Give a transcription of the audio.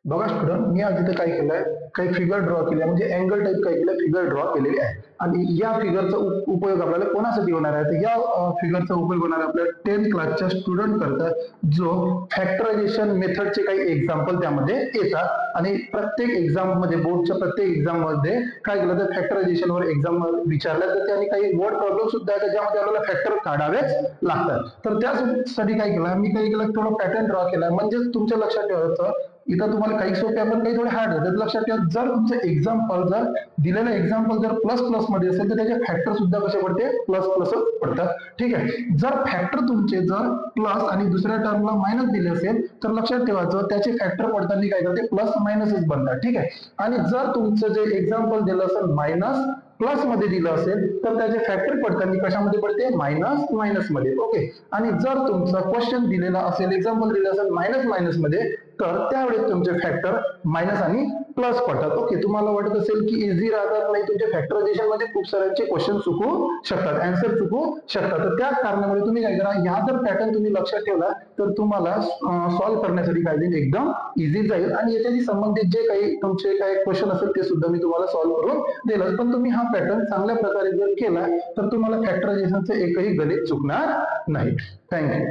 बघा स्टुडंट, मी आज इथे काय केलंय, काही फिगर ड्रॉ केले, म्हणजे अँगल टाइप काय केलं, फिगर ड्रॉ केलेली आहे. आणि या फिगरचा उपयोग आपल्याला कोणासाठी होणार आहे, तर या फिगरचा उपयोग होणार आहे आपल्या 10th क्लासच्या स्टुडंट करता, जो फॅक्टरायझेशन मेथडचे काही एक्झाम्पल त्यामध्ये येतात. आणि प्रत्येक एक्झाम मध्ये, बोर्डच्या प्रत्येक एक्झाम मध्ये काय केलं तर फॅक्टरायझेशन वर एक्झाम विचारल्या तर त्याने काही वर्ड प्रॉब्लेम सुद्धा आहेत ज्यामध्ये आपल्याला फॅक्टर काढावेच लागतात. तर त्यासाठी काय केलं, मी काय केलं, थोडं पॅटर्न ड्रॉ केला. म्हणजे तुमच्या लक्षात ठेवायचं, इथं तुम्हाला काही सोपे पण काही थोडे हार्ड आहेत. लक्षात ठेवा, जर तुमचं एक्झाम्पल, जर दिलेलं एक्झाम्पल जर प्लस प्लस मध्ये असेल तर त्याचे फॅक्टर सुद्धा कसे पडते, प्लस प्लसच पडतात. ठीक आहे. जर फॅक्टर तुमचे जर प्लस आणि दुसऱ्या टर्मला मायनस दिले असेल तर लक्षात ठेवायचं, त्याचे फॅक्टर पडताना काय करते, प्लस मायनसच बनतात. ठीक आहे. आणि जर तुमचं जे एक्झाम्पल दिलं असेल मायनस प्लस मध्ये दिलं असेल तर त्याचे फॅक्टर पडताना कशामध्ये पडते, मायनस मायनस मध्ये. ओके. आणि जर तुमचा क्वेश्चन दिलेला असेल, एक्झाम्पल दिलेलं असेल मायनस मायनस मध्ये, तर त्यावेळेस तुमचे फॅक्टर मायनस आणि प्लस पडतात. ओके. तुम्हाला वाटत असेल की इझी राहतात, नाही तुमच्या फॅक्टरायझेशन मध्ये खूप साऱ्यांचे क्वेश्चन चुकू शकतात, आन्सर चुकू शकतात. तर त्या कारणामुळे तुम्ही काय करा, ह्या जर पॅटर्न तुम्ही लक्षात ठेवला तर तुम्हाला सॉल्व्ह करण्यासाठी काय देईल, एकदम इझी जाईल. आणि याच्याशी संबंधित जे काही तुमचे काही क्वेश्चन असेल ते सुद्धा मी तुम्हाला सॉल्व्ह करून देईल. पण तुम्ही हा पॅटर्न चांगल्या प्रकारे जर केला तर तुम्हाला फॅक्टरायझेशनचं एकही गणित चुकणार नाही. थँक्यू.